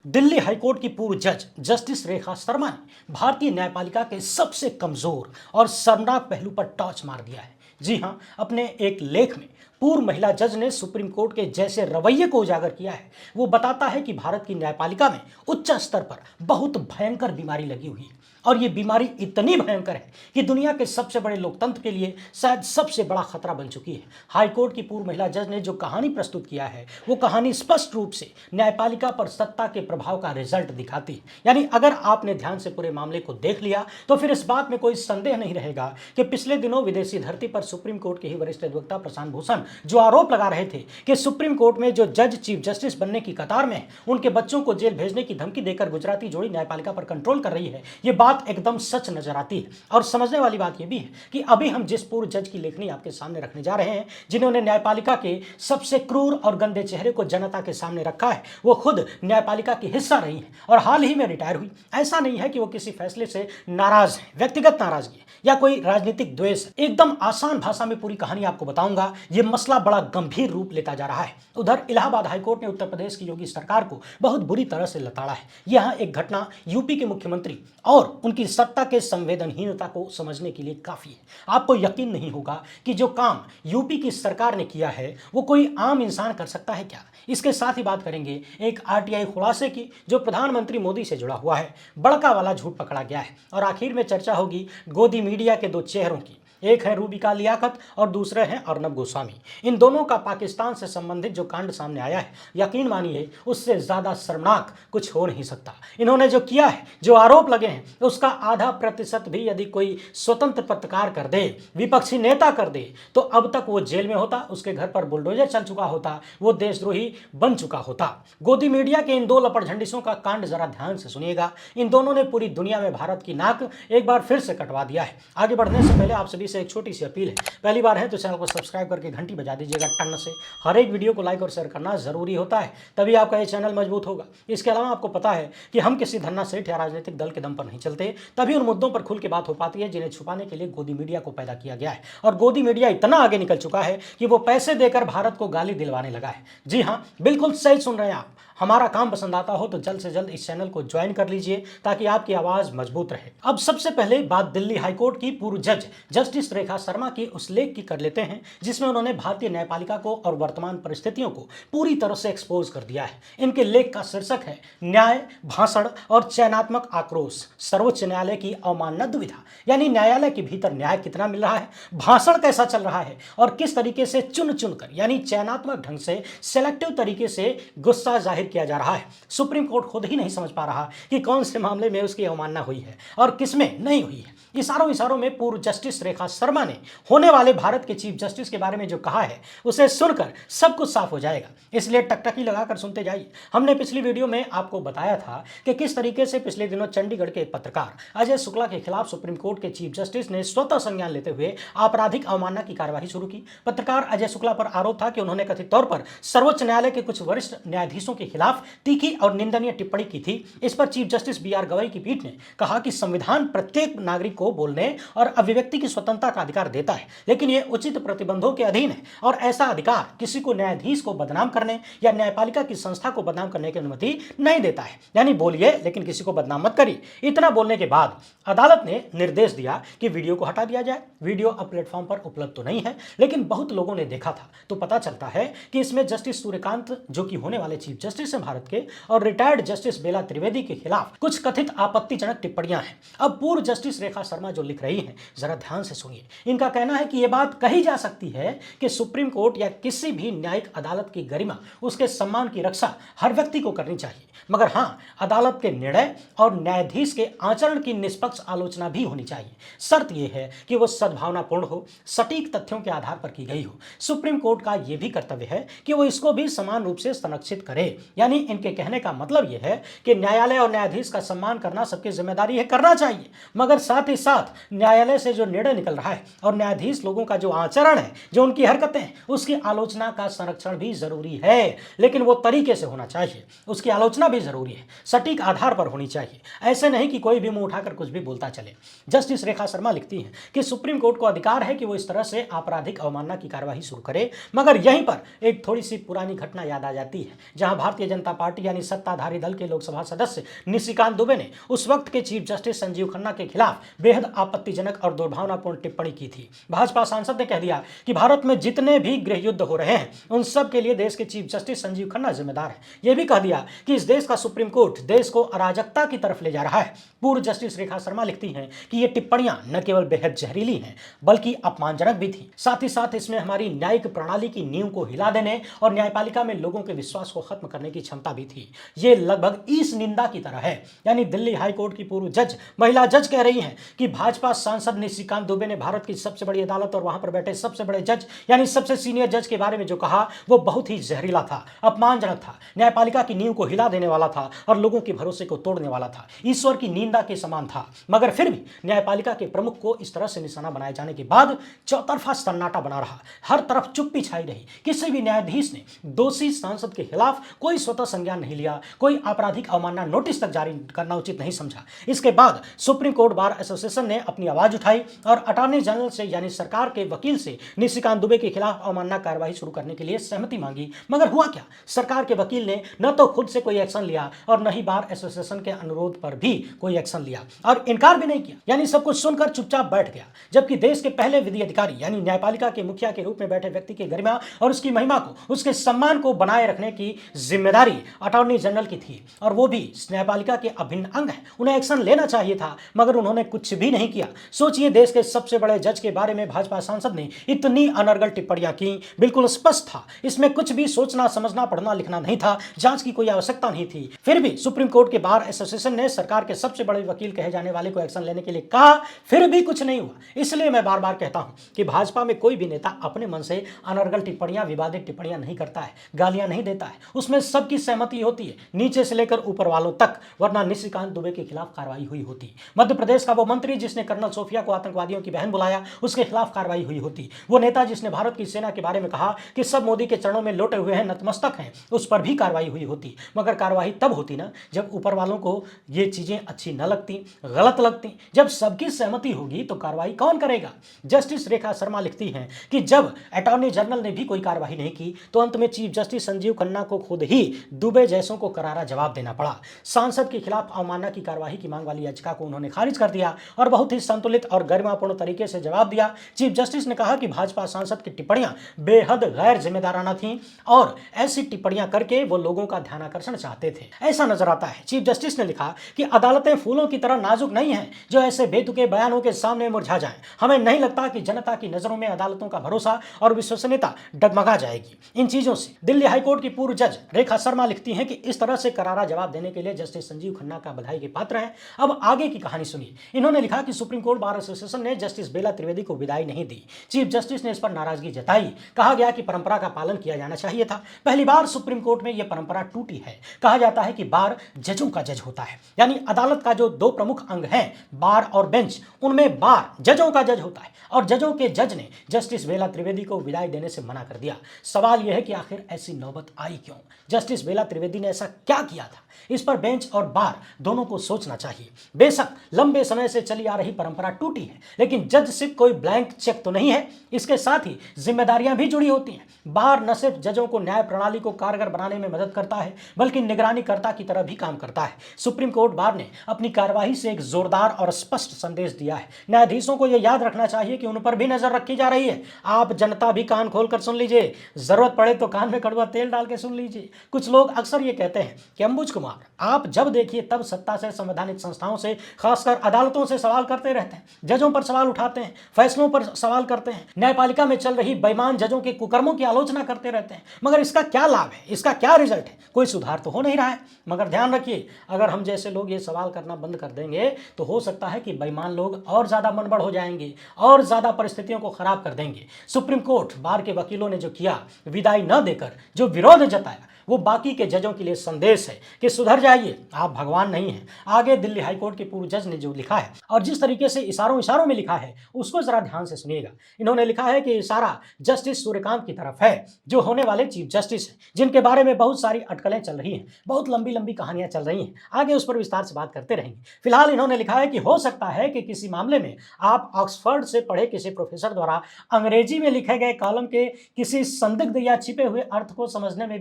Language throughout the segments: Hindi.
दिल्ली हाईकोर्ट की पूर्व जज जस्टिस रेखा शर्मा ने भारतीय न्यायपालिका के सबसे कमजोर और शर्मनाक पहलू पर टॉर्च मार दिया है। जी हां, अपने एक लेख में पूर्व महिला जज ने सुप्रीम कोर्ट के जैसे रवैये को उजागर किया है। वो बताता है कि भारत की न्यायपालिका में उच्च स्तर पर बहुत भयंकर बीमारी लगी हुई है और ये बीमारी इतनी भयंकर है कि दुनिया के सबसे बड़े लोकतंत्र के लिए शायद सबसे बड़ा खतरा बन चुकी है। हाईकोर्ट की पूर्व महिला जज ने जो कहानी प्रस्तुत किया है वो कहानी स्पष्ट रूप से न्यायपालिका पर सत्ता के प्रभाव का रिजल्ट दिखाती है। यानी अगर आपने ध्यान से पूरे मामले को देख लिया तो फिर इस बात में कोई संदेह नहीं रहेगा कि पिछले दिनों विदेशी धरती पर सुप्रीम कोर्ट के ही वरिष्ठ अधिवक्ता प्रशांत भूषण जो आरोप लगा रहे थे कि सुप्रीम कोर्ट में जो जज चीफ जस्टिस बनने की कतार में उनके बच्चों को जेल भेजने की धमकी देकर गुजराती जोड़ी न्यायपालिका पर कंट्रोल कर रही है, ये बात एकदम सच नजर आती है। और समझने वाली बात यह भी है कि अभी हम जिस पूर्व जज की लेखनी आपके सामने रखने जा रहे हैं, जिन्होंने न्यायपालिका के सबसे क्रूर और गंदे चेहरे को जनता के सामने रखा है, वो खुद न्यायपालिका की हिस्सा रही है और हाल ही में रिटायर हुई। ऐसा नहीं है कि वो किसी फैसले से नाराज है, व्यक्तिगत नाराजगी या कोई राजनीतिक द्वेष। एकदम आसान भाषा में पूरी कहानी आपको बताऊंगा। ये मसला बड़ा गंभीर रूप लेता जा रहा है। उधर इलाहाबाद हाईकोर्ट ने उत्तर प्रदेश की योगी सरकार को बहुत बुरी तरह से लताड़ा है। यह एक घटना यूपी के मुख्यमंत्री और उनकी सत्ता के संवेदनहीनता को समझने के लिए काफी है। आपको यकीन नहीं होगा कि जो काम यूपी की सरकार ने किया है वो कोई आम इंसान कर सकता है क्या। इसके साथ ही बात करेंगे एक आरटीआई खुलासे की जो प्रधानमंत्री मोदी से जुड़ा हुआ है। बड़का वाला झूठ पकड़ा गया है और आखिर में चर्चा होगी गोदी मीडिया के दो चेहरों की। एक है रूबिका लियाकत और दूसरे हैं अर्नब गोस्वामी। इन दोनों का पाकिस्तान से संबंधित जो कांड सामने आया है, यकीन मानिए उससे ज्यादा शर्मनाक कुछ हो नहीं सकता। इन्होंने जो किया है, जो आरोप लगे हैं, उसका आधा प्रतिशत भी यदि कोई स्वतंत्र पत्रकार कर दे, विपक्षी नेता कर दे, तो अब तक वो जेल में होता, उसके घर पर बुलडोजर चल चुका होता, वो देशद्रोही बन चुका होता। गोदी मीडिया के इन दो लपटझंडिसों का कांड जरा ध्यान से सुनिएगा। इन दोनों ने पूरी दुनिया में भारत की नाक एक बार फिर से कटवा दिया है। आगे बढ़ने से पहले आप सभी से एक छोटी सी अपील है। पहली बार है तो चैनल को सब्सक्राइब करके घंटी बजा दीजिएगा टन से। हर एक वीडियो को लाइक और शेयर करना जरूरी होता है, तभी आपका ये चैनल मजबूत होगा। इसके अलावा आपको पता है कि हम किसी धन्ना सेठ या राजनीतिक दल के दम पर नहीं चलते, तभी उन मुद्दों पर खुल के बात हो पाती है जिन्हें छुपाने के लिए गोदी मीडिया को पैदा किया गया है। और गोदी मीडिया इतना आगे निकल चुका है कि वो पैसे देकर भारत को गाली दिलवाने लगा है। जी हाँ, बिल्कुल सही सुन रहे हैं आप। हमारा काम पसंद आता हो तो जल्द से जल्द इस चैनल को ज्वाइन कर लीजिए ताकि आपकी आवाज मजबूत रहे। अब सबसे पहले बात दिल्ली हाईकोर्ट की पूर्व जज जस्टिस रेखा शर्मा की उस लेख की कर लेते हैं जिसमें उन्होंने भारतीय न्यायपालिका को और वर्तमान परिस्थितियों को पूरी तरह से एक्सपोज कर दिया है। इनके लेख का शीर्षक है न्याय, भाषण और चयनात्मक आक्रोश, सर्वोच्च न्यायालय की अवमानना दुविधा। यानी न्यायालय के भीतर न्याय कितना मिल रहा है, भाषण कैसा चल रहा है और किस तरीके से चुन चुनकर यानी चयनात्मक ढंग से सेलेक्टिव तरीके से गुस्सा जाहिर किया जा रहा है। सुप्रीम कोर्ट खुद ही नहीं समझ पा रहा कि कौन से मामले में उसकी अवमानना हुई है और किसमें नहीं हुई है। इशारों में पूर्व जस्टिस रेखा शर्मा ने होने वाले भारत के चीफ जस्टिस के बारे में जो कहा है उसे सुनकर सब कुछ साफ हो जाएगा, इसलिए टकटकी लगाकर सुनते जाइए। हमने पिछली वीडियो में आपको बताया था कि किस तरीके से पिछले दिनों चंडीगढ़ के एक पत्रकार अजय शुक्ला के खिलाफ सुप्रीम कोर्ट के चीफ जस्टिस ने स्वतः संज्ञान लेते हुए आपराधिक अवमानना की कार्यवाही शुरू की। पत्रकार अजय शुक्ला पर आरोप था कि उन्होंने कथित तौर पर सर्वोच्च न्यायालय के कुछ वरिष्ठ न्यायाधीशों के खिलाफ तीखी और निंदनीय टिप्पणी की थी। इस पर chief justice B R Gavai की पीठ ने कहा कि संविधान प्रत्येक नागरिक को बोलने और अभिव्यक्ति की स्वतंत्रता का अधिकार देता है, लेकिन यह उचित प्रतिबंधों के अधीन है और ऐसा अधिकार किसी को न्यायाधीश को बदनाम करने या न्यायपालिका की संस्था को बदनाम करने की अनुमति नहीं देता है। यानी बोलिए लेकिन किसी को बदनाम मत करिए। इतना बोलने के बाद अदालत ने निर्देश दिया कि वीडियो को हटा दिया जाए। वीडियो अब प्लेटफॉर्म पर उपलब्ध तो नहीं है, लेकिन बहुत लोगों ने देखा था, तो पता चलता है कि इसमें जस्टिस सूर्यकांत जो कि होने वाले चीफ जस्टिस हैं भारत के और रिटायर्ड जस्टिस बेला त्रिवेदी के खिलाफ कुछ कथित आपत्तिजनक टिप्पणियां हैं। अब पूर्व जस्टिस रेखा शर्मा जो लिख रही हैं, जरा ध्यान से सुनिए। इनका कहना है कि यह बात कही जा सकती है कि सुप्रीम कोर्ट या किसी भी न्यायिक अदालत की गरिमा, उसके सम्मान की रक्षा हर व्यक्ति को करनी चाहिए, मगर हां, अदालत के निर्णय और न्यायाधीश के आचरण की निष्पक्ष आलोचना भी होनी चाहिए। शर्त यह है कि वह सद्भावनापूर्ण हो, सटीक तथ्यों के आधार पर की गई हो। सुप्रीम कोर्ट का यह भी कर्तव्य है कि वो इसको भी समान रूप से संरक्षित करे। यानी इनके कहने का मतलब यह है कि न्यायालय और न्यायाधीश का सम्मान करना सबकी जिम्मेदारी है, करना चाहिए, मगर साथ ही साथ न्यायालय से जो निर्णय निकल रहा है और न्यायाधीश लोगों का जो आचरण है, जो उनकी हरकतें हैं, उसकी आलोचना का संरक्षण भी जरूरी है, लेकिन वो तरीके से होना चाहिए। उसकी आलोचना भी जरूरी है, सटीक आधार पर होनी चाहिए, ऐसे नहीं कि कोई भी मुंह उठाकर कुछ भी बोलता चले। जस्टिस रेखा शर्मा लिखती हैं कि सुप्रीम कोर्ट को अधिकार है कि वो इस तरह से आपराधिक अवमानना की कार्यवाही शुरू करे, मगर यहीं पर एक थोड़ी सी पुरानी घटना याद आ जाती है, जहां भारतीय जनता पार्टी यानी सत्ताधारी दल के लोकसभा सदस्य निशिकांत दुबे ने उस वक्त के चीफ जस्टिस संजीव खन्ना के खिलाफ बेहद आपत्तिजनक और दुर्भावनापूर्ण टिप्पणी की थी। भाजपा सांसद ने कह दिया कि भारत में जितने भी गृह युद्ध हो रहे हैं उन सब के लिए देश के चीफ जस्टिस संजीव खन्ना जिम्मेदार है। यह भी कह दिया कि इस देश का सुप्रीम कोर्ट देश को अराजकता की तरफ ले जा रहा है। पूर्व जस्टिस रेखा शर्मा लिखती हैं कि ये टिप्पणियां न केवल बेहद जहरीली हैं बल्कि अपमानजनक भी थी। साथ ही साथ इसमें हमारी न्यायिक प्रणाली की नींव को हिला देने और न्यायपालिका में लोगों के विश्वास को खत्म करने की क्षमता भी थी। ये लगभग इस निंदा की तरह है, यानी दिल्ली हाई कोर्ट की पूर्व जज महिला जज कह रही हैं कि भाजपा सांसद निशिकांत दुबे ने भारत की सबसे बड़ी अदालत और वहां पर बैठे सबसे बड़े जज यानी सबसे सीनियर जज के बारे में जो कहा वो बहुत ही जहरीला था, अपमानजनक था, न्यायपालिका की नींव को हिला देने वाला था और लोगों के भरोसे को तोड़ने वाला था, ईश्वर की निंदा के समान था। मगर फिर भी न्यायपालिका के प्रमुख को इस तरह से निशाना बनाए जाने के बाद चौतरफा सन्नाटा बना रहा, हर तरफ चुप्पी छाई रही। किसी भी न्यायाधीश ने दोषी सांसद के खिलाफ कोई स्वतः संज्ञान नहीं लिया, कोई आपराधिक अवमानना नोटिस तक जारी करना उचित नहीं समझा। इसके बाद सुप्रीम कोर्ट बार एसोसिएशन ने अपनी आवाज उठाई और अटॉर्नी जनरल से यानी सरकार के वकील से निशिकांत दुबे के खिलाफ अवमानना कार्रवाई शुरू करने के लिए सहमति मांगी। मगर हुआ क्या, सरकार के वकील ने न तो खुद से कोई एक्शन लिया और न ही बार एसोसिएशन के अनुरोध पर भी कोई एक्शन लिया और इनकार भी नहीं किया, यानी सब कुछ सुनकर चुपचाप बैठ गया। जबकि देश के पहले विधि अधिकारी यानी न्यायपालिका के मुखिया के रूप में बैठे व्यक्ति की गरिमा और उसकी महिमा को, उसके सम्मान को बनाए रखने की जिम्मेदारी अटॉर्नी जनरल की थी और वो भी न्यायपालिका के अभिन्न अंग है, उन्हें एक्शन लेना चाहिए था, मगर उन्होंने कुछ भी नहीं किया। सोचिए, देश के सबसे बड़े जज के बारे में भाजपा सांसद ने इतनी अनर्गल टिप्पणियां की, बिल्कुल स्पष्ट था इसमें कुछ भी सोचना समझना पढ़ना लिखना नहीं था, जांच की कोई आवश्यकता नहीं थी। फिर भी सुप्रीम कोर्ट के बार एसोसिएशन ने सरकार के सबसे बड़े वकील कहे जाने वाले को एक्शन लेने के लिए कहा, फिर भी कुछ नहीं हुआ। इसलिए मैं बार बार कहता हूं कि भाजपा में कोई भी नेता अपने मन से अनर्गल टिप्पणियां, विवादित टिप्पणियां नहीं करता है, गालियां नहीं देता है, उसमें सबकी सहमति होती है, नीचे से लेकर ऊपर वालों तक, वरना निशिकांत दुबे के खिलाफ कार्रवाई हुई होती। मध्य प्रदेश का वो मंत्री जिसने कर्नल सोफिया को आतंकवादियों की बहन बुलाया, उसके खिलाफ कार्रवाई हुई होती। वो नेता जिसने भारत की सेना के बारे में कहा कि सब मोदी के चरणों में लोटे हुए हैं, नतमस्तक हैं, उस पर भी कार्रवाई हुई होती। मगर कार्रवाई तब होती ना जब ऊपर वालों को ये चीजें अच्छी न लगती, गलत लगती। जब सबकी सहमति होगी तो कार्रवाई कौन करेगा? जस्टिस रेखा शर्मा लिखती हैं कि जब अटॉर्नी जनरल ने भी कोई कार्रवाई नहीं की तो अंत में चीफ जस्टिस संजीव खन्ना को खुद ही दुबे जैसों को करारा जवाब देना पड़ा। सांसद के खिलाफ अवमानना की कार्रवाई की मांग वाली याचिका को उन्होंने खारिज कर दिया और बहुत ही संतुलित और गरिमापूर्ण तरीके से जवाब दिया। चीफ जस्टिस ने कहा कि भाजपा सांसद की टिप्पणियां बेहद गैर जिम्मेदाराना थीं और ऐसी टिप्पणियां करके वो लोगों का ध्यानाकर्षण चाहते थे, ऐसा नजर आता है। चीफ जस्टिस ने लिखा कि अदालतें फूलों की तरह नाजुक नहीं हैं जो ऐसे बेतुके बयानों के सामने मुरझा जाएं। हमें नहीं लगता कि जनता की नजरों में अदालतों का भरोसा और विश्वसनीयता डगमगा जाएगी इन चीजों से। दिल्ली हाईकोर्ट की पूर्व जज रेखा शर्मा लिखती हैं कि इस तरह से करारा जवाब देने के लिए जस्टिस संजीव खन्ना का बधाई के पात्र हैं। अब आगे की कहानी सुनिए। इन्होंने लिखा कि सुप्रीम कोर्ट बार एसोसिएशन ने जस्टिस बेला त्रिवेदी को विदाई नहीं दी। चीफ जस्टिस ने इस पर नाराजगी जताई। कहा गया कि परंपरा का पालन किया जाना चाहिए था। पहली बार सुप्रीम कोर्ट में यह परंपरा टूटी है। कहा जाता है कि बार जजों का जज होता है, यानी अदालत का जो दो प्रमुख अंग हैं, बार और बेंच, उनमें बार जजों का जज होता है और जजों के जज ने जस्टिस बेला त्रिवेदी को विदाई देने से मना कर दिया। सवाल यह है कि आखिर ऐसी नौबत आई क्यों? जस्टिस बेला त्रिवेदी ने ऐसा क्या किया था? इस पर बेंच और बार दोनों को सोचना चाहिए। बेशक लंबे समय से चली आ रही परंपरा टूटी है, लेकिन जज सिर्फ कोई ब्लैंक चेक तो नहीं है, इसके साथ ही जिम्मेदारियां भी जुड़ी होती हैं। बार न सिर्फ जजों को न्याय प्रणाली को कारगर बनाने में मदद करता है, बल्कि निगरानीकर्ता की तरह भी काम करता है। सुप्रीम कोर्ट बार ने अपनी कार्यवाही से एक जोरदार और स्पष्ट संदेश दिया है। न्यायाधीशों को यह याद रखना चाहिए कि उन पर भी नजर रखी जा रही है। आप जनता भी कान खोलकर सुन लीजिए, जरूरत पड़े तो कान में कड़वा तेल डाल के सुन लीजिए। कुछ लोग अक्सर ये कहते हैं कि अंबुज कुमार, आप जब देखिए तब सत्ता से, संवैधानिक संस्थाओं से, खासकर अदालतों से सवाल करते रहते हैं, जजों पर सवाल उठाते हैं, फैसलों पर सवाल करते हैं, न्यायपालिका में चल रही बेईमान जजों के कुकर्मों की आलोचना करते रहते हैं। मगर इसका क्या लाभ है? इसका क्या रिजल्ट है? कोई सुधार तो हो नहीं रहा है। मगर ध्यान रखिए, अगर हम जैसे लोग ये सवाल करना बंद कर देंगे तो हो सकता है कि बेईमान लोग और ज्यादा मनबड़ हो जाएंगे और ज्यादा परिस्थितियों को खराब कर देंगे। सुप्रीम कोर्ट बार के वकीलों ने जो किया, विदाई न देकर जो विरोध जताया, वो बाकी के जजों के लिए संदेश है कि सुधर जाइए, आप भगवान नहीं हैं। आगे दिल्ली हाईकोर्ट के पूर्व जज ने जो लिखा है और जिस तरीके से इशारों इशारों में लिखा है उसको जरा ध्यान से सुनिएगा। इन्होंने लिखा है कि इशारा जस्टिस सूर्यकांत की तरफ है, जो होने वाले चीफ जस्टिस हैं, जिनके बारे में बहुत सारी अटकलें चल रही हैं, बहुत लंबी लंबी कहानियां चल रही हैं। आगे उस पर विस्तार से बात करते रहेंगे। फिलहाल इन्होंने लिखा है कि हो सकता है कि किसी मामले में आप ऑक्सफोर्ड से पढ़े किसी प्रोफेसर द्वारा अंग्रेजी में लिखे गए कॉलम के किसी संदिग्ध या छिपे हुए अर्थ को समझने में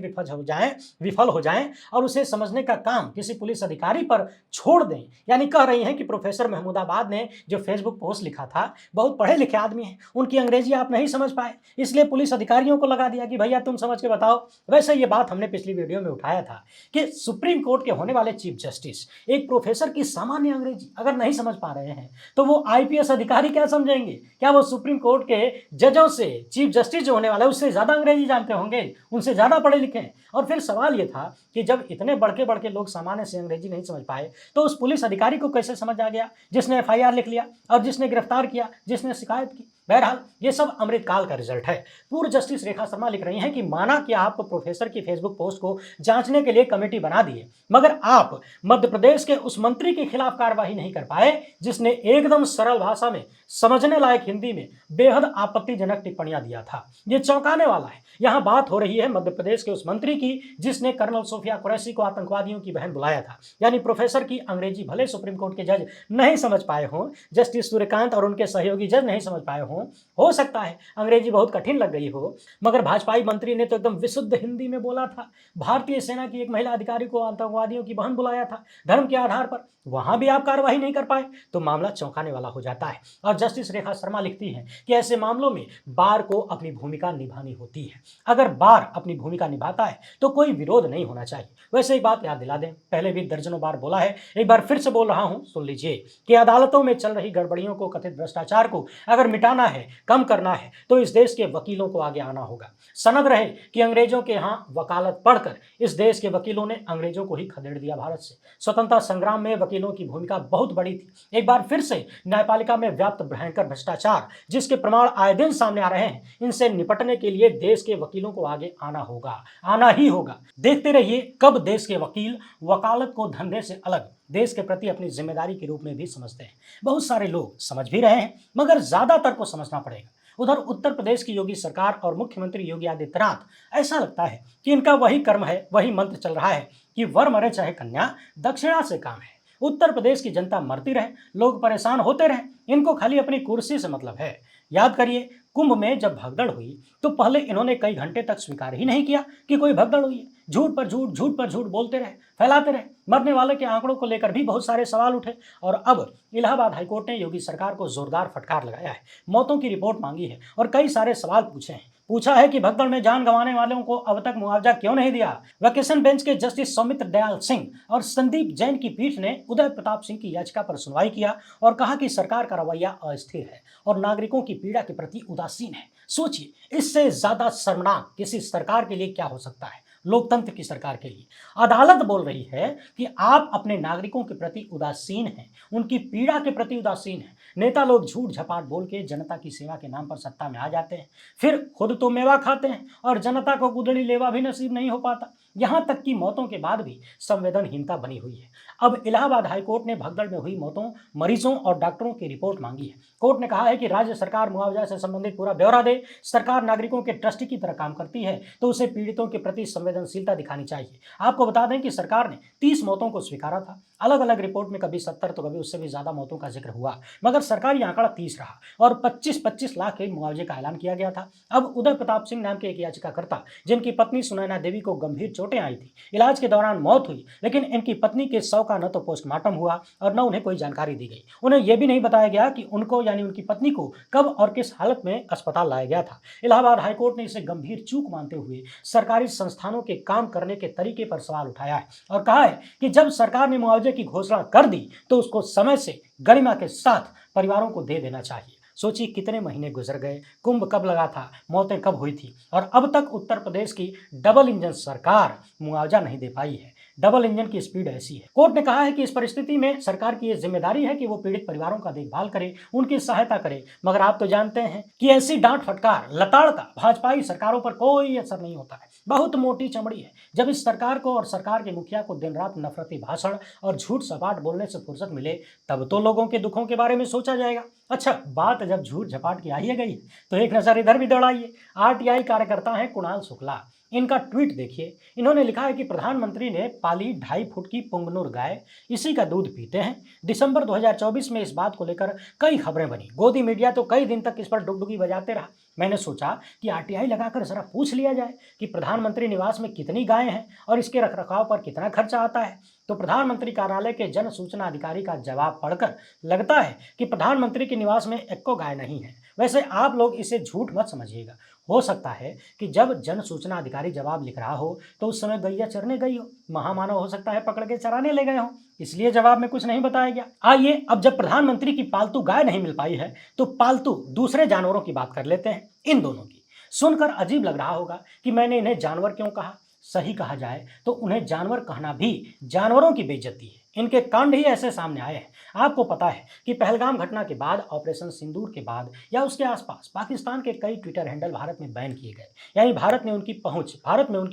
विफल हो जाएं और उसे समझने का काम किसी पुलिस अधिकारी पर छोड़ दें। यानी कह रही हैं कि प्रोफेसर महमूदाबाद ने जो फेसबुक पोस्ट लिखा था, बहुत पढ़े लिखे आदमी हैं, उनकी अंग्रेजी आप नहीं समझ पाए, इसलिए पुलिस अधिकारियों को लगा दिया कि भैया तुम समझ के बताओ। वैसे ये बात हमने पिछली वीडियो में उठाया था कि सुप्रीम कोर्ट के होने वाले चीफ जस्टिस एक प्रोफेसर की सामान्य अंग्रेजी अगर नहीं समझ पा रहे हैं तो वो आईपीएस अधिकारी क्या समझेंगे? क्या वो सुप्रीम कोर्ट के जजों से, चीफ जस्टिस जो होने वाला है उससे ज्यादा अंग्रेजी जानते होंगे, उनसे ज्यादा पढ़े लिखे हैं? और फिर सवाल ये था कि जब इतने बड़के बड़के लोग सामान्य से अंग्रेजी नहीं समझ पाए तो उस पुलिस अधिकारी को कैसे समझ आ गया जिसने एफआईआर लिख लिया और जिसने गिरफ्तार किया, जिसने शिकायत की? बहरहाल ये सब अमृतकाल का रिजल्ट है। पूर्व जस्टिस रेखा शर्मा लिख रही हैं कि माना कि आप प्रोफेसर की फेसबुक पोस्ट को जांचने के लिए कमेटी बना दी है, मगर आप मध्य प्रदेश के उस मंत्री के खिलाफ कार्रवाई नहीं कर पाए जिसने एकदम सरल भाषा में, समझने लायक हिंदी में बेहद आपत्तिजनक टिप्पणियां दिया था। ये चौंकाने वाला है। यहां बात हो रही है मध्य प्रदेश के उस मंत्री की जिसने कर्नल सोफिया कुरैशी को आतंकवादियों की बहन बुलाया था। यानी प्रोफेसर की अंग्रेजी भले सुप्रीम कोर्ट के जज नहीं समझ पाए हों, जस्टिस सूर्यकांत और उनके सहयोगी जज नहीं समझ पाए हों, हो सकता है अंग्रेजी बहुत कठिन लग गई हो, मगर भाजपाई मंत्री ने तो एकदम विशुद्ध हिंदी में बोला था। भारतीय सेना की एक महिला अधिकारी को आतंकवादियों की बहन बुलाया था धर्म के आधार पर, वहां भी आप कार्रवाई नहीं कर पाए, तो मामला चौंकाने वाला हो जाता है। और जस्टिस रेखा शर्मा लिखती हैं कि ऐसे मामलों में बार को अपनी भूमिका निभानी होती है। अगर बार अपनी भूमिका निभाता है तो कोई विरोध नहीं होना चाहिए। वैसे एक बात याद दिला दें, पहले भी दर्जनों बार बोला है, एक बार फिर से बोल रहा हूं, सुन लीजिए कि अदालतों में चल रही गड़बड़ियों को, कथित भ्रष्टाचार को अगर मिटाना है, कम करना है, तो इस देश के वकीलों को आगे आना होगा। सनद रहे कि अंग्रेजों के यहाँ वकालत पढ़कर इस देश के वकीलों ने अंग्रेजों को ही खदेड़ दिया भारत से। स्वतंत्रता संग्राम में वकीलों की भूमिका बहुत बड़ी थी। एक बार फिर से न्यायपालिका में व्याप्त भयंकर भ्रष्टाचार, जिसके प्रमाण आए दिन सामने आ रहे हैं, इनसे निपटने के लिए देश के वकीलों को आगे आना होगा, आना ही होगा। देखते रहिए कब देश के वकील वकालत को धंधे से अलग, देश के प्रति अपनी जिम्मेदारी के रूप में भी समझते हैं। बहुत सारे लोग समझ भी रहे हैं, मगर ज्यादातर को समझना पड़ेगा। उधर उत्तर प्रदेश की योगी सरकार और मुख्यमंत्री योगी आदित्यनाथ, ऐसा लगता है कि इनका वही कर्म है, वही मंत्र चल रहा है कि वर मरे चाहे कन्या, दक्षिणा से काम है। उत्तर प्रदेश की जनता मरती रहे, लोग परेशान होते रहे, इनको खाली अपनी कुर्सी से मतलब है। याद करिए, कुंभ में जब भगदड़ हुई तो पहले इन्होंने कई घंटे तक स्वीकार ही नहीं किया कि कोई भगदड़ हुई है। झूठ पर झूठ, झूठ पर झूठ बोलते रहे, फैलाते रहे। मरने वाले के आंकड़ों को लेकर भी बहुत सारे सवाल उठे और अब इलाहाबाद हाईकोर्ट ने योगी सरकार को जोरदार फटकार लगाया है। मौतों की रिपोर्ट मांगी है और कई सारे सवाल पूछे हैं। पूछा है कि भगदड़ में जान गंवाने वालों को अब तक मुआवजा क्यों नहीं दिया। वेकेशन बेंच के जस्टिस सौमित्र दयाल सिंह और संदीप जैन की पीठ ने उदय प्रताप सिंह की याचिका पर सुनवाई किया और कहा कि सरकार का रवैया अस्थिर है और नागरिकों की पीड़ा के प्रति उदासीन है। सोचिए, इससे ज्यादा शर्मनाक किसी सरकार के लिए क्या हो सकता है, लोकतंत्र की सरकार के लिए। अदालत बोल रही है कि आप अपने नागरिकों के प्रति उदासीन हैं, उनकी पीड़ा के प्रति उदासीन हैं। नेता लोग झूठ झपाट बोल के जनता की सेवा के नाम पर सत्ता में आ जाते हैं, फिर खुद तो मेवा खाते हैं और जनता को गुदड़ी लेवा भी नसीब नहीं हो पाता। यहां तक कि मौतों के बाद भी संवेदनहीनता बनी हुई है। अब इलाहाबाद हाईकोर्ट ने भगदड़ में हुई मौतों, मरीजों और डॉक्टरों की रिपोर्ट मांगी है। कोर्ट ने कहा है कि राज्य सरकार मुआवजा से संबंधित पूरा ब्यौरा दे। सरकार नागरिकों के ट्रस्टी की तरह काम करती है तो उसे पीड़ितों के प्रति संवेदनशीलता दिखानी चाहिए। आपको बता दें कि सरकार ने 30 मौतों को स्वीकारा था। अलग अलग रिपोर्ट में कभी 70 तो कभी उससे भी ज्यादा मौतों का जिक्र हुआ, मगर सरकारी आंकड़ा 30 रहा और 25-25 लाख के मुआवजे का ऐलान किया गया था। अब उदय प्रताप सिंह नाम के एक याचिकाकर्ता, जिनकी पत्नी सुनैना देवी को गंभीर चोटें आई थी, इलाज के दौरान मौत हुई, लेकिन इनकी पत्नी के शव का न तो पोस्टमार्टम हुआ और न उन्हें कोई जानकारी दी गई। उन्हें यह भी नहीं बताया गया कि उनको यानी उनकी पत्नी को कब और किस हालत में अस्पताल लाया गया था। इलाहाबाद हाईकोर्ट ने इसे गंभीर चूक मानते हुए सरकारी संस्थानों के काम करने के तरीके पर सवाल उठाया है और कहा है कि जब सरकार ने मुआवजे की घोषणा कर दी तो उसको समय से गरिमा के साथ परिवारों को दे देना चाहिए। सोचिए कितने महीने गुजर गए, कुंभ कब लगा था, मौतें कब हुई थी और अब तक उत्तर प्रदेश की डबल इंजन सरकार मुआवजा नहीं दे पाई है। डबल इंजन की स्पीड ऐसी है। कोर्ट ने कहा है कि इस परिस्थिति में सरकार की यह जिम्मेदारी है कि वो पीड़ित परिवारों का देखभाल करे, उनकी सहायता करे। मगर आप तो जानते हैं कि ऐसी डांट फटकार लताड़ का भाजपाई सरकारों पर कोई असर नहीं होता है। बहुत मोटी चमड़ी है। जब इस सरकार को और सरकार के मुखिया को दिन रात नफरती भाषण और झूठ सपाट बोलने से फुर्सत मिले, तब तो लोगों के दुखों के बारे में सोचा जाएगा। अच्छा, बात जब झूठ झपाट की आई गई तो एक नजर इधर भी दौड़ाइए। आरटीआई कार्यकर्ता हैं कुणाल शुक्ला, इनका ट्वीट देखिए। इन्होंने लिखा है कि प्रधानमंत्री ने पाली 2.5 फुट की पुंगनुर गाय, इसी का दूध पीते हैं। दिसंबर 2024 में इस बात को लेकर कई खबरें बनी। गोदी मीडिया तो कई दिन तक इस पर डुगडुगी बजाते रहा। मैंने सोचा कि आरटीआई लगाकर जरा पूछ लिया जाए कि प्रधानमंत्री निवास में कितनी गायें हैं और इसके रखरखाव पर कितना खर्चा आता है। तो प्रधानमंत्री कार्यालय के जन सूचना अधिकारी का जवाब पढ़कर लगता है कि प्रधानमंत्री के निवास में एको गाय नहीं है। वैसे आप लोग इसे झूठ मत समझिएगा। हो सकता है कि जब जन सूचना अधिकारी जवाब लिख रहा हो तो उस समय गैया चरने गई हो, महामानव हो सकता है पकड़ के चराने ले गए हो, इसलिए जवाब में कुछ नहीं बताया गया। आइए अब जब प्रधानमंत्री की पालतू गाय नहीं मिल पाई है तो पालतू दूसरे जानवरों की बात कर लेते हैं। इन दोनों की सुनकर अजीब लग रहा होगा कि मैंने इन्हें जानवर क्यों कहा। सही कहा जाए तो उन्हें जानवर कहना भी जानवरों की बेइज्जती है। इनके कांड ही ऐसे सामने आए हैं। आपको पता है कि पहलगाम घटना के बाद, ऑपरेशन सिंदूर के बाद या उसके आसपास पाकिस्तान के कई ट्विटर हैंडल भारत में बैन किए गए। यानी भारत में उनकी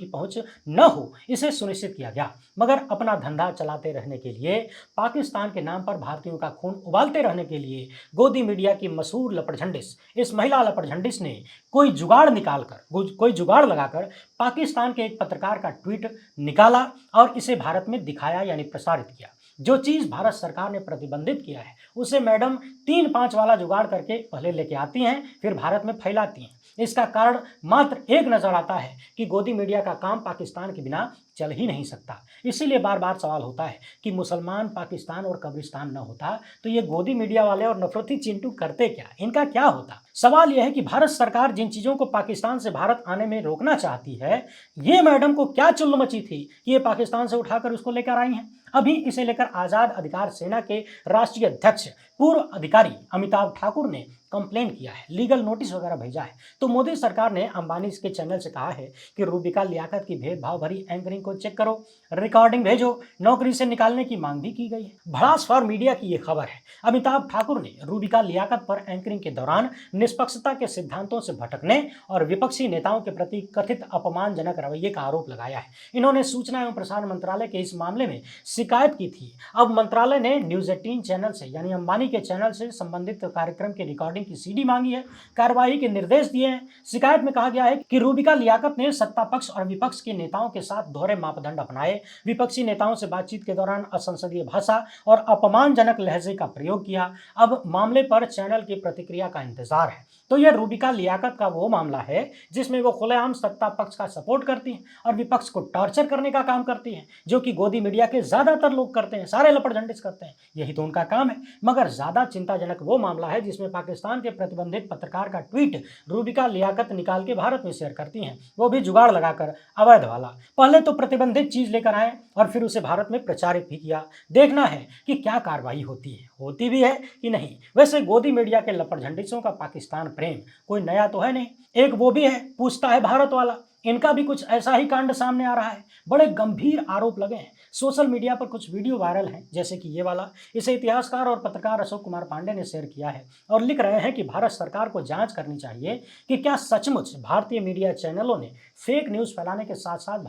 पहुंच न हो, इसे सुनिश्चित किया गया। मगर अपना धंधा चलाते रहने के लिए, पाकिस्तान के नाम पर भारतीयों का खून उबालते रहने के लिए गोदी मीडिया की मशहूर लपटझंडिस, इस महिला लपटझंडिस ने कोई जुगाड़ लगाकर पाकिस्तान के एक पत्रकार का ट्वीट निकाला और इसे भारत में दिखाया, यानी प्रसारित किया। जो चीज भारत सरकार ने प्रतिबंधित किया है उसे मैडम 3-5 वाला जुगाड़ करके पहले लेके आती हैं, फिर भारत में फैलाती हैं। इसका कारण मात्र एक नजर आता है कि गोदी मीडिया का काम पाकिस्तान के बिना चल ही नहीं सकता। इसीलिए बार बार सवाल होता है कि मुसलमान पाकिस्तान और कब्रिस्तान न होता तो ये गोदी मीडिया वाले और नफरती चिंटू करते क्या, इनका क्या होता। सवाल यह है कि भारत सरकार जिन चीजों को पाकिस्तान से भारत आने में रोकना चाहती है, ये मैडम को क्या चुल्लू मची थी कि ये पाकिस्तान से उठाकर उसको लेकर आई हैं। अभी इसे लेकर आजाद अधिकार सेना के राष्ट्रीय अध्यक्ष पूर्व अधिकारी अमिताभ ठाकुर ने कंप्लेन किया है, लीगल नोटिस वगैरह भेजा है। तो मोदी सरकार ने अंबानी के चैनल से कहा है कि रूबिका लियाकत की भेदभाव भरी एंकरिंग को चेक करो, रिकॉर्डिंग भेजो, नौकरी से निकालने की मांग भी की गई है। भड़ास फॉर मीडिया की यह खबर है। अमिताभ ठाकुर ने रूबिका लियाकत पर एंकरिंग के दौरान निष्पक्षता के सिद्धांतों से भटकने और विपक्षी नेताओं के प्रति कथित अपमानजनक रवैये का आरोप लगाया है। इन्होंने सूचना एवं प्रसारण मंत्रालय के इस मामले में शिकायत की थी। अब मंत्रालय ने न्यूज 18 चैनल से, यानी अंबानी के चैनल से संबंधित कार्यक्रम की रिकॉर्डिंग की सीडी मांगी है, कार्रवाई के निर्देश दिए हैं। शिकायत में कहा गया है कि रूबिका लियाकत ने सत्ता पक्ष और विपक्ष के नेताओं के साथ दोहरे मापदंड अपनाए, विपक्षी नेताओं से बातचीत के दौरान असंसदीय भाषा और अपमानजनक लहजे का प्रयोग किया। अब मामले पर चैनल की प्रतिक्रिया का इंतजार है। तो यह रूबिका लियाकत का वो मामला है जिसमें वो खुलेआम सत्ता पक्ष का सपोर्ट करती हैं और विपक्ष को टॉर्चर करने का काम करती हैं, जो कि गोदी मीडिया के ज्यादातर लोग करते हैं, सारे लपटझंडिस करते हैं, यही तो उनका काम है। मगर ज्यादा चिंताजनक वो मामला है जिसमें पाकिस्तान के प्रतिबंधित पत्रकार का ट्वीट रूबिका लियाकत निकाल के भारत में शेयर करती हैं, वो भी जुगाड़ लगाकर, अवैध वाला। पहले तो प्रतिबंधित चीज लेकर आए और फिर उसे भारत में प्रचारित भी किया। देखना है कि क्या कार्रवाई होती भी है कि नहीं। वैसे गोदी मीडिया के लपटझंडिसों का पाकिस्तान प्रेम कोई नया तो है नहीं। एक वो भी है, पूछता है भारत वाला। इनका भी कुछ ऐसा ही कांड सामने आ रहा है। बड़े गंभीर आरोप लगे हैं। सोशल मीडिया पर कुछ वीडियो वायरल हैं, जैसे कि ये वाला। इसे इतिहासकार और पत्रकार अशोक कुमार पांडे ने शेयर किया है और लिख रहे हैं कि भारत सरकार को जांच करनी चाहिए कि क्या सचमुच भारतीय मीडिया चैनलों ने फेक न्यूज फैलाने के साथ साथ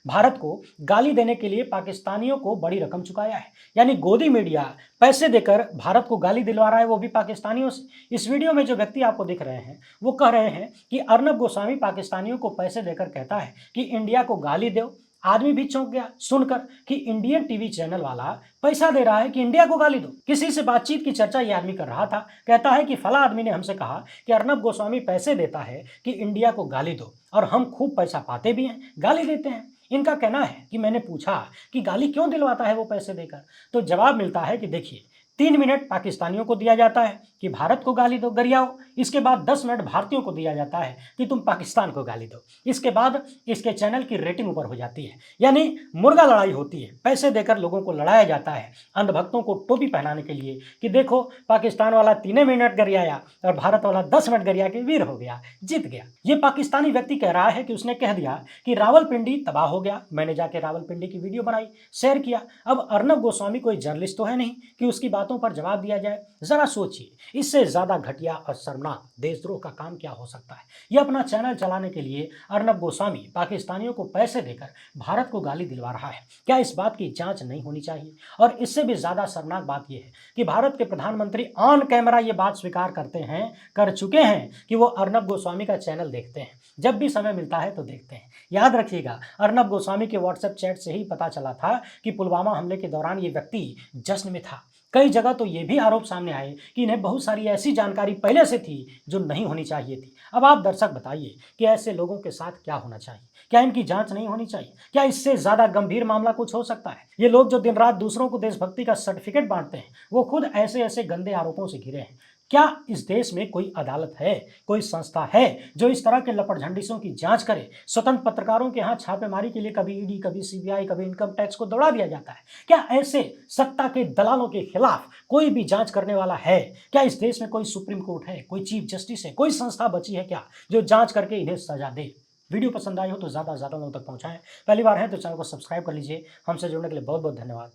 भारत को गाली देने के लिए पाकिस्तानियों को बड़ी रकम चुकाया है। यानी गोदी मीडिया पैसे देकर भारत को गाली दिलवा रहा है, वो भी पाकिस्तानियों से। इस वीडियो में जो व्यक्ति आपको दिख रहे हैं वो कह रहे हैं कि अर्नब गोस्वामी पाकिस्तानियों को पैसे देकर कहता है कि इंडिया को गाली दो। आदमी भी चौंक गया सुनकर कि इंडियन टीवी चैनल वाला पैसा दे रहा है कि इंडिया को गाली दो। किसी से बातचीत की चर्चा ये आदमी कर रहा था, कहता है कि फला आदमी ने हमसे कहा कि अर्नब गोस्वामी पैसे देता है कि इंडिया को गाली दो और हम खूब पैसा पाते भी हैं, गाली देते हैं। इनका कहना है कि मैंने पूछा कि गाली क्यों दिलवाता है वो पैसे देकर, तो जवाब मिलता है कि देखिए, 3 मिनट पाकिस्तानियों को दिया जाता है कि भारत को गाली दो, गरियाओ। इसके बाद 10 मिनट भारतीयों को दिया जाता है कि तुम पाकिस्तान को गाली दो। इसके बाद इसके चैनल की रेटिंग ऊपर हो जाती है। यानी मुर्गा लड़ाई होती है, पैसे देकर लोगों को लड़ाया जाता है अंधभक्तों को टोपी पहनाने के लिए कि देखो पाकिस्तान वाला 3 मिनट गरियाया और भारत वाला 10 मिनट गरिया के वीर हो गया, जीत गया। ये पाकिस्तानी व्यक्ति कह रहा है कि उसने कह दिया कि रावलपिंडी तबाह हो गया। मैंने जाके रावलपिंडी की वीडियो बनाई, शेयर किया। अब अर्नब गोस्वामी कोई जर्नलिस्ट तो है नहीं कि उसकी बातों पर जवाब दिया जाए। जरा सोचिए, इससे ज्यादा घटिया और शर्मनाक देशद्रोह का काम क्या हो सकता है। यह अपना चैनल चलाने के लिए अर्नब गोस्वामी पाकिस्तानियों को पैसे देकर भारत को गाली दिलवा रहा है। क्या इस बात की जांच नहीं होनी चाहिए? और इससे भी ज्यादा शर्मनाक बात यह है कि भारत के प्रधानमंत्री ऑन कैमरा ये बात स्वीकार करते हैं, कर चुके हैं कि वो अर्नब गोस्वामी का चैनल देखते हैं, जब भी समय मिलता है तो देखते हैं। याद रखिएगा, अर्नब गोस्वामी के व्हाट्सएप चैट से ही पता चला था कि पुलवामा हमले के दौरान ये व्यक्ति जश्न में था। कई जगह तो ये भी आरोप सामने आए कि इन्हें बहुत सारी ऐसी जानकारी पहले से थी जो नहीं होनी चाहिए थी। अब आप दर्शक बताइए कि ऐसे लोगों के साथ क्या होना चाहिए? क्या इनकी जांच नहीं होनी चाहिए? क्या इससे ज्यादा गंभीर मामला कुछ हो सकता है? ये लोग जो दिन रात दूसरों को देशभक्ति का सर्टिफिकेट बांटते हैं, वो खुद ऐसे ऐसे गंदे आरोपों से घिरे हैं। क्या इस देश में कोई अदालत है, कोई संस्था है जो इस तरह के लपटझंडिसों की जांच करे? स्वतंत्र पत्रकारों के यहाँ छापेमारी के लिए कभी ईडी, कभी सीबीआई, कभी इनकम टैक्स को दौड़ा दिया जाता है। क्या ऐसे सत्ता के दलालों के खिलाफ कोई भी जांच करने वाला है? क्या इस देश में कोई सुप्रीम कोर्ट है, कोई चीफ जस्टिस है, कोई संस्था बची है क्या जो जांच करके इन्हें सजा दे? वीडियो पसंद आई हो तो ज़्यादा से ज़्यादा लोगों तक पहुंचाएं। पहली बार है तो चैनल को सब्सक्राइब कर लीजिए। हमसे जुड़ने के लिए बहुत बहुत धन्यवाद।